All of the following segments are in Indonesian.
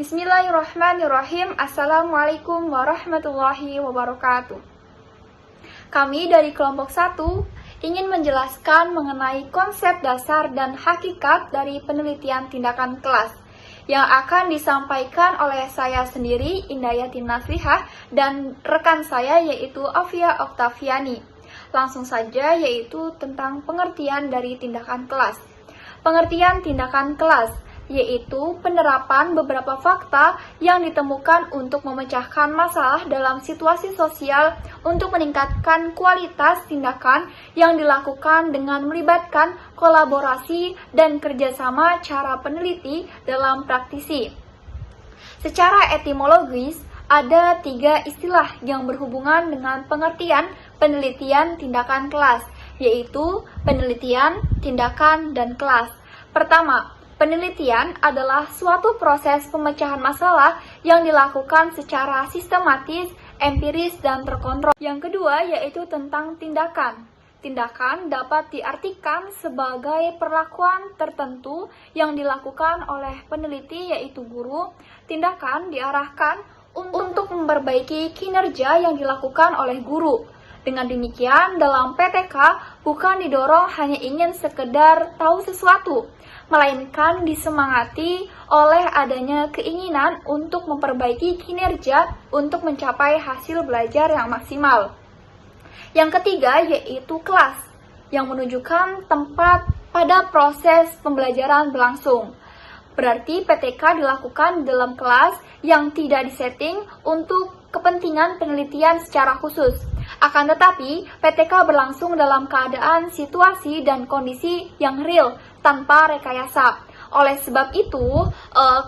Bismillahirrahmanirrahim. Assalamualaikum warahmatullahi wabarakatuh. Kami dari kelompok 1 ingin menjelaskan mengenai konsep dasar dan hakikat dari penelitian tindakan kelas yang akan disampaikan oleh saya sendiri, Indayati Nasrihah, dan rekan saya yaitu Afia Oktaviani. Langsung saja, yaitu tentang pengertian dari tindakan kelas. Pengertian tindakan kelas yaitu penerapan beberapa fakta yang ditemukan untuk memecahkan masalah dalam situasi sosial untuk meningkatkan kualitas tindakan yang dilakukan dengan melibatkan kolaborasi dan kerjasama cara peneliti dalam praktisi. Secara etimologis, ada 3 istilah yang berhubungan dengan pengertian penelitian tindakan kelas, yaitu penelitian, tindakan, dan kelas. Pertama, penelitian adalah suatu proses pemecahan masalah yang dilakukan secara sistematis, empiris, dan terkontrol. Yang kedua yaitu tentang tindakan. Tindakan dapat diartikan sebagai perlakuan tertentu yang dilakukan oleh peneliti yaitu guru. Tindakan diarahkan untuk memperbaiki kinerja yang dilakukan oleh guru. Dengan demikian, dalam PTK bukan didorong hanya ingin sekedar tahu sesuatu, melainkan disemangati oleh adanya keinginan untuk memperbaiki kinerja untuk mencapai hasil belajar yang maksimal. Yang ketiga yaitu kelas, yang menunjukkan tempat pada proses pembelajaran berlangsung. Berarti PTK dilakukan dalam kelas yang tidak disetting untuk kepentingan penelitian secara khusus. Akan tetapi, PTK berlangsung dalam keadaan situasi dan kondisi yang real, tanpa rekayasa. Oleh sebab itu,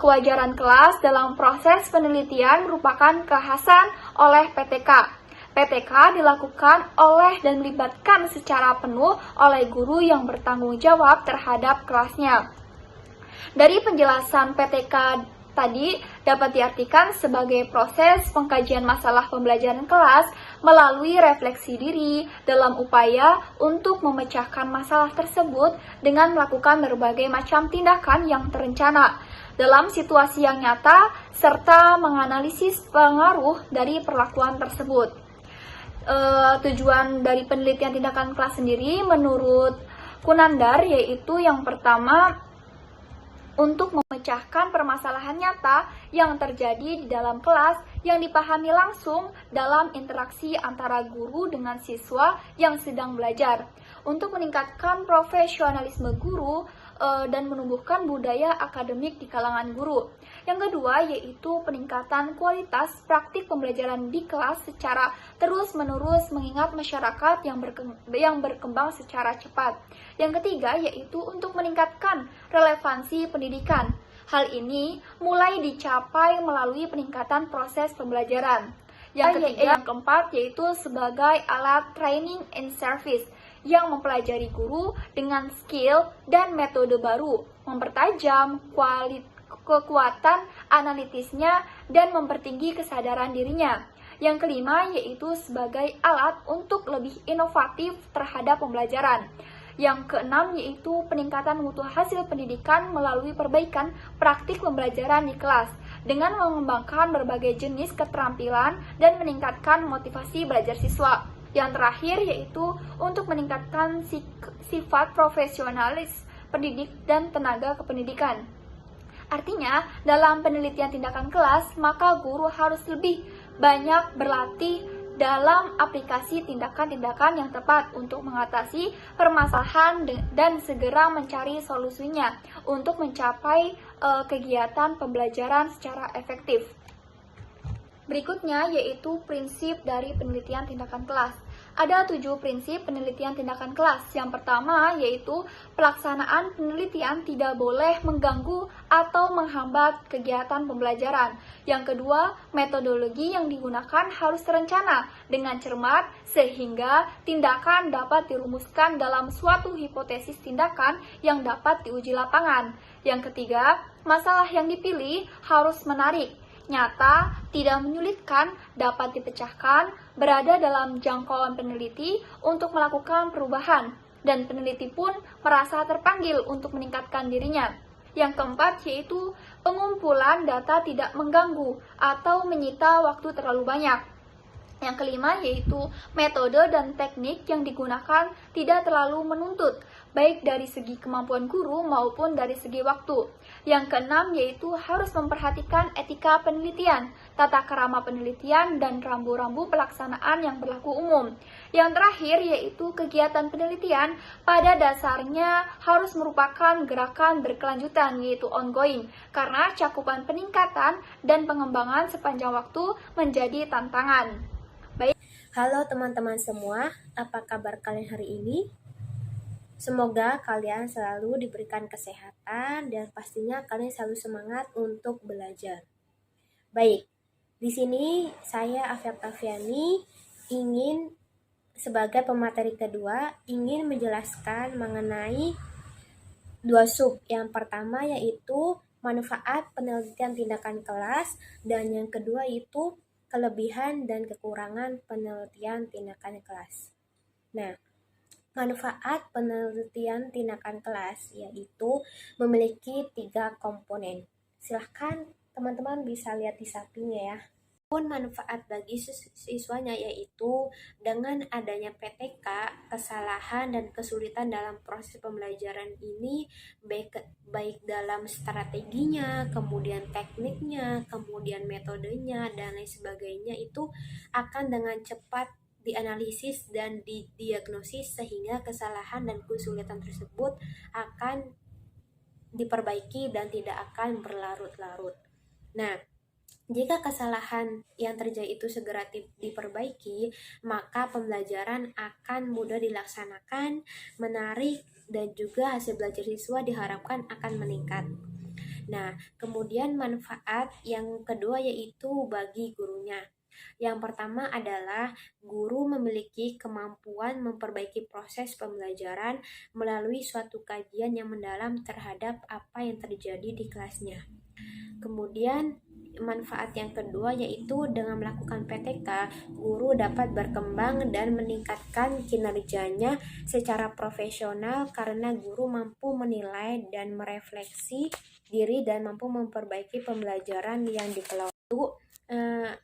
kewajaran kelas dalam proses penelitian merupakan kekhasan oleh PTK. PTK dilakukan oleh dan melibatkan secara penuh oleh guru yang bertanggung jawab terhadap kelasnya. Dari penjelasan PTK tadi dapat diartikan sebagai proses pengkajian masalah pembelajaran kelas melalui refleksi diri dalam upaya untuk memecahkan masalah tersebut dengan melakukan berbagai macam tindakan yang terencana dalam situasi yang nyata serta menganalisis pengaruh dari perlakuan tersebut. Tujuan dari penelitian tindakan kelas sendiri menurut Kunandar yaitu yang pertama, untuk memecahkan permasalahan nyata yang terjadi di dalam kelas yang dipahami langsung dalam interaksi antara guru dengan siswa yang sedang belajar, untuk meningkatkan profesionalisme guru dan menumbuhkan budaya akademik di kalangan guru. Yang kedua yaitu peningkatan kualitas praktik pembelajaran di kelas secara terus-menerus mengingat masyarakat yang berkembang secara cepat. Yang ketiga yaitu untuk meningkatkan relevansi pendidikan. Hal ini mulai dicapai melalui peningkatan proses pembelajaran. Yang keempat yaitu sebagai alat training and service yang mempelajari guru dengan skill dan metode baru, mempertajam kekuatan analitisnya dan mempertinggi kesadaran dirinya. Yang kelima yaitu sebagai alat untuk lebih inovatif terhadap pembelajaran. Yang keenam yaitu peningkatan mutu hasil pendidikan melalui perbaikan praktik pembelajaran di kelas dengan mengembangkan berbagai jenis keterampilan dan meningkatkan motivasi belajar siswa. Yang terakhir yaitu untuk meningkatkan sifat profesionalis pendidik dan tenaga kependidikan. Artinya, dalam penelitian tindakan kelas, maka guru harus lebih banyak berlatih dalam aplikasi tindakan-tindakan yang tepat untuk mengatasi permasalahan dan segera mencari solusinya untuk mencapai kegiatan pembelajaran secara efektif. Berikutnya yaitu prinsip dari penelitian tindakan kelas. Ada 7 prinsip penelitian tindakan kelas. Yang pertama yaitu pelaksanaan penelitian tidak boleh mengganggu atau menghambat kegiatan pembelajaran. Yang kedua, metodologi yang digunakan harus terencana dengan cermat sehingga tindakan dapat dirumuskan dalam suatu hipotesis tindakan yang dapat diuji lapangan. Yang ketiga, masalah yang dipilih harus menarik, nyata, tidak menyulitkan, dapat dipecahkan, berada dalam jangkauan peneliti untuk melakukan perubahan, dan peneliti pun merasa terpanggil untuk meningkatkan dirinya. Yang keempat yaitu pengumpulan data tidak mengganggu atau menyita waktu terlalu banyak. Yang kelima yaitu metode dan teknik yang digunakan tidak terlalu menuntut, baik dari segi kemampuan guru maupun dari segi waktu. Yang keenam yaitu harus memperhatikan etika penelitian, tata krama penelitian, dan rambu-rambu pelaksanaan yang berlaku umum. Yang terakhir yaitu kegiatan penelitian pada dasarnya harus merupakan gerakan berkelanjutan yaitu ongoing, karena cakupan peningkatan dan pengembangan sepanjang waktu menjadi tantangan. Halo teman-teman semua, apa kabar kalian hari ini? Semoga kalian selalu diberikan kesehatan dan pastinya kalian selalu semangat untuk belajar. Baik, di sini saya Afia Tafiani ingin sebagai pemateri kedua ingin menjelaskan mengenai dua sub. Yang pertama yaitu manfaat penelitian tindakan kelas dan yang kedua itu kelebihan dan kekurangan penelitian tindakan kelas. Nah, manfaat penelitian tindakan kelas yaitu memiliki 3 komponen. Silahkan teman-teman bisa lihat di sampingnya ya. Manfaat bagi siswanya yaitu dengan adanya PTK, kesalahan dan kesulitan dalam proses pembelajaran ini baik dalam strateginya, kemudian tekniknya, kemudian metodenya dan lain sebagainya itu akan dengan cepat dianalisis dan didiagnosis sehingga kesalahan dan kesulitan tersebut akan diperbaiki dan tidak akan berlarut-larut. Nah, jika kesalahan yang terjadi itu segera diperbaiki, maka pembelajaran akan mudah dilaksanakan, menarik, dan juga hasil belajar siswa diharapkan akan meningkat. Nah, kemudian manfaat yang kedua yaitu bagi gurunya. Yang pertama adalah guru memiliki kemampuan memperbaiki proses pembelajaran melalui suatu kajian yang mendalam terhadap apa yang terjadi di kelasnya. Kemudian manfaat yang kedua yaitu dengan melakukan PTK, guru dapat berkembang dan meningkatkan kinerjanya secara profesional karena guru mampu menilai dan merefleksi diri dan mampu memperbaiki pembelajaran yang dikelola.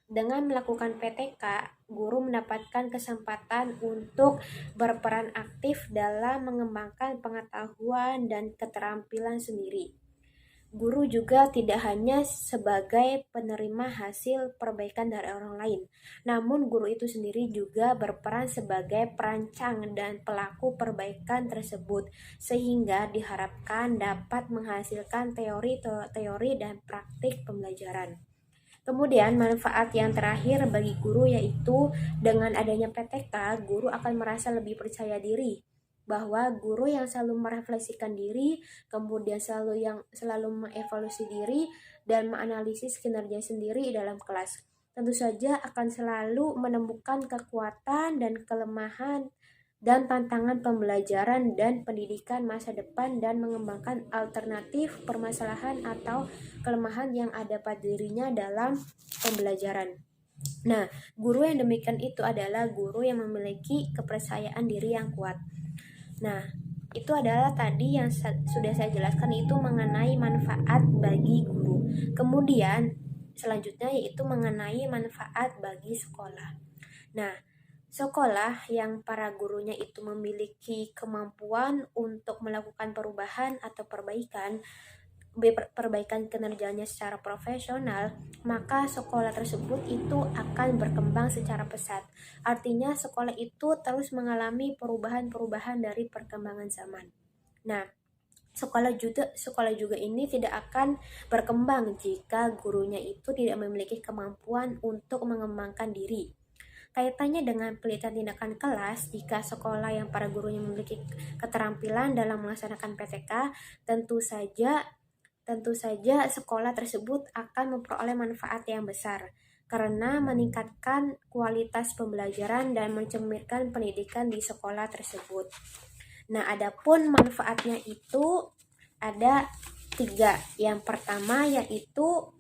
Dengan melakukan PTK, guru mendapatkan kesempatan untuk berperan aktif dalam mengembangkan pengetahuan dan keterampilan sendiri. Guru juga tidak hanya sebagai penerima hasil perbaikan dari orang lain, namun guru itu sendiri juga berperan sebagai perancang dan pelaku perbaikan tersebut, sehingga diharapkan dapat menghasilkan teori dan praktik pembelajaran. Kemudian manfaat yang terakhir bagi guru yaitu dengan adanya PTK, guru akan merasa lebih percaya diri bahwa guru yang selalu merefleksikan diri, kemudian selalu mengevaluasi diri dan menganalisis kinerja sendiri dalam kelas, tentu saja akan selalu menemukan kekuatan dan kelemahan dan tantangan pembelajaran dan pendidikan masa depan dan mengembangkan alternatif permasalahan atau kelemahan yang ada pada dirinya dalam pembelajaran. Nah, guru yang demikian itu adalah guru yang memiliki kepercayaan diri yang kuat. Nah, itu adalah tadi yang sudah saya jelaskan itu mengenai manfaat bagi guru. Kemudian selanjutnya yaitu mengenai manfaat bagi sekolah. Nah, sekolah yang para gurunya itu memiliki kemampuan untuk melakukan perubahan atau perbaikan kinerjanya secara profesional, maka sekolah tersebut itu akan berkembang secara pesat. Artinya sekolah itu terus mengalami perubahan-perubahan dari perkembangan zaman. Nah, sekolah juga ini tidak akan berkembang jika gurunya itu tidak memiliki kemampuan untuk mengembangkan diri. Kaitannya dengan pelitian tindakan kelas, jika sekolah yang para gurunya memiliki keterampilan dalam melaksanakan PTK, tentu saja sekolah tersebut akan memperoleh manfaat yang besar karena meningkatkan kualitas pembelajaran dan mencerminkan pendidikan di sekolah tersebut. Nah, adapun manfaatnya itu ada 3. Yang pertama yaitu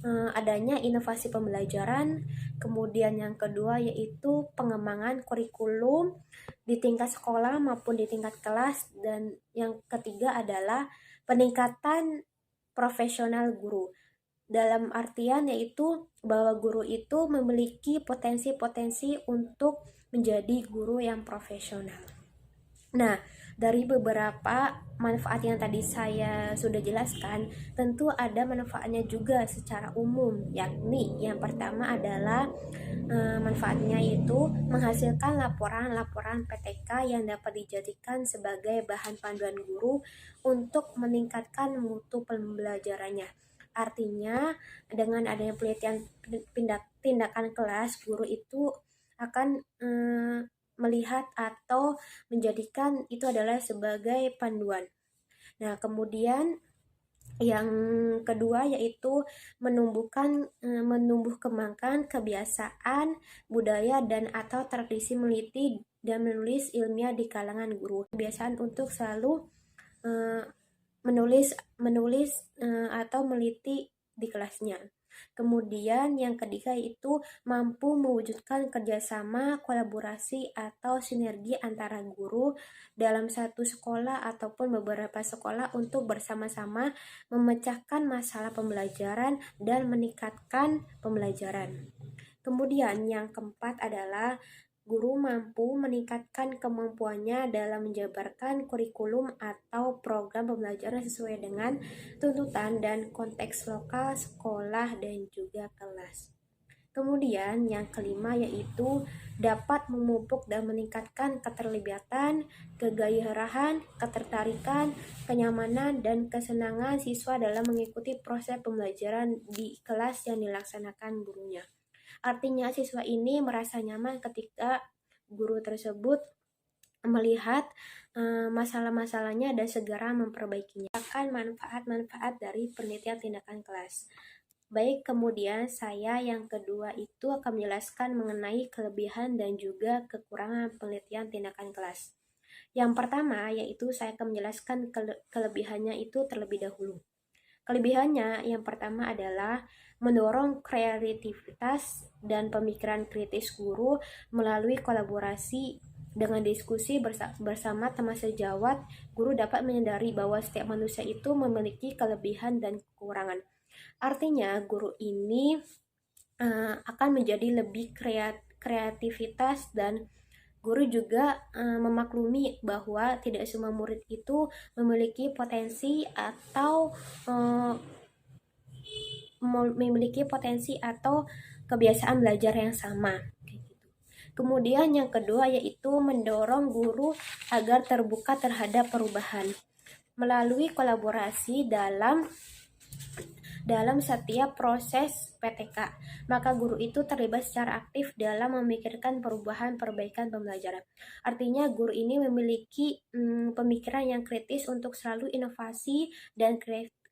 adanya inovasi pembelajaran, kemudian yang kedua yaitu pengembangan kurikulum di tingkat sekolah maupun di tingkat kelas, dan yang ketiga adalah peningkatan profesional guru. Dalam artian yaitu bahwa guru itu memiliki potensi-potensi untuk menjadi guru yang profesional. Nah, dari beberapa manfaat yang tadi saya sudah jelaskan, tentu ada manfaatnya juga secara umum, yakni yang pertama adalah manfaatnya itu menghasilkan laporan-laporan PTK yang dapat dijadikan sebagai bahan panduan guru untuk meningkatkan mutu pembelajarannya. Artinya, dengan adanya penelitian tindakan kelas, guru itu akan melihat atau menjadikan itu adalah sebagai panduan. Nah, kemudian yang kedua yaitu menumbuh kembangkan kebiasaan, budaya dan atau tradisi meneliti dan menulis ilmiah di kalangan guru. Kebiasaan untuk selalu menulis atau meneliti di kelasnya. Kemudian yang ketiga itu mampu mewujudkan kerjasama, kolaborasi atau sinergi antara guru dalam satu sekolah ataupun beberapa sekolah untuk bersama-sama memecahkan masalah pembelajaran dan meningkatkan pembelajaran. Kemudian yang keempat adalah guru mampu meningkatkan kemampuannya dalam menjabarkan kurikulum atau program pembelajaran sesuai dengan tuntutan dan konteks lokal, sekolah, dan juga kelas. Kemudian yang kelima yaitu dapat memupuk dan meningkatkan keterlibatan, kegairahan, ketertarikan, kenyamanan, dan kesenangan siswa dalam mengikuti proses pembelajaran di kelas yang dilaksanakan gurunya. Artinya siswa ini merasa nyaman ketika guru tersebut melihat masalah-masalahnya dan segera memperbaikinya. Akan manfaat-manfaat dari penelitian tindakan kelas. Baik, kemudian saya yang kedua itu akan menjelaskan mengenai kelebihan dan juga kekurangan penelitian tindakan kelas. Yang pertama yaitu saya akan menjelaskan kelebihannya itu terlebih dahulu. Kelebihannya yang pertama adalah mendorong kreativitas dan pemikiran kritis guru melalui kolaborasi dengan diskusi bersama teman sejawat. Guru dapat menyadari bahwa setiap manusia itu memiliki kelebihan dan kekurangan. Artinya guru ini akan menjadi lebih kreativitas dan guru juga memaklumi bahwa tidak semua murid itu memiliki potensi atau kebiasaan belajar yang sama. Kemudian yang kedua yaitu mendorong guru agar terbuka terhadap perubahan melalui kolaborasi dalam setiap proses PTK, maka guru itu terlibat secara aktif dalam memikirkan perubahan-perbaikan pembelajaran. Artinya guru ini memiliki pemikiran yang kritis untuk selalu inovasi dan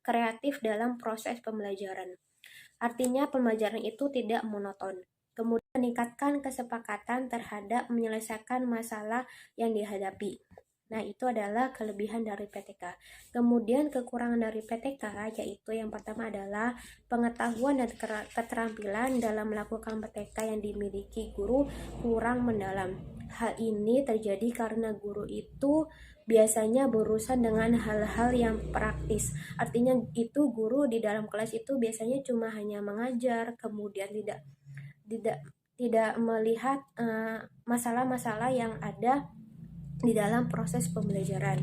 kreatif dalam proses pembelajaran. Artinya pembelajaran itu tidak monoton. Kemudian meningkatkan kesepakatan terhadap menyelesaikan masalah yang dihadapi. Nah, itu adalah kelebihan dari PTK. Kemudian kekurangan dari PTK yaitu yang pertama adalah pengetahuan dan keterampilan dalam melakukan PTK yang dimiliki guru kurang mendalam. Hal ini terjadi karena guru itu biasanya berurusan dengan hal-hal yang praktis. Artinya itu guru di dalam kelas itu biasanya cuma hanya mengajar, kemudian tidak melihat masalah-masalah yang ada di dalam proses pembelajaran.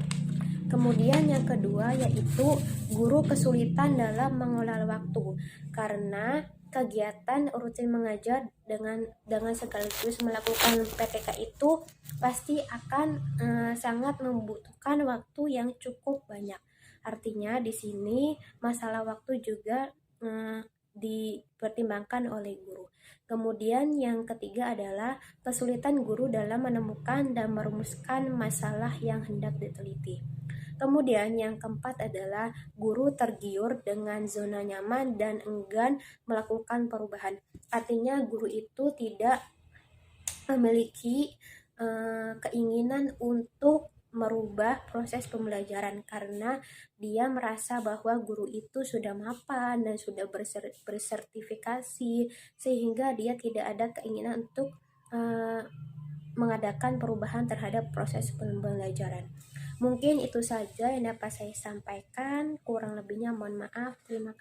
Kemudian yang kedua yaitu guru kesulitan dalam mengelola waktu karena kegiatan rutin mengajar dengan sekaligus melakukan PTK itu pasti akan sangat membutuhkan waktu yang cukup banyak. Artinya di sini masalah waktu juga dipertimbangkan oleh guru. Kemudian yang ketiga adalah kesulitan guru dalam menemukan dan merumuskan masalah yang hendak diteliti. Kemudian yang keempat adalah guru tergiur dengan zona nyaman dan enggan melakukan perubahan. Artinya guru itu tidak memiliki keinginan untuk merubah proses pembelajaran karena dia merasa bahwa guru itu sudah mapan dan sudah bersertifikasi sehingga dia tidak ada keinginan untuk mengadakan perubahan terhadap proses pembelajaran. Mungkin itu saja yang dapat saya sampaikan, kurang lebihnya mohon maaf. Terima kasih.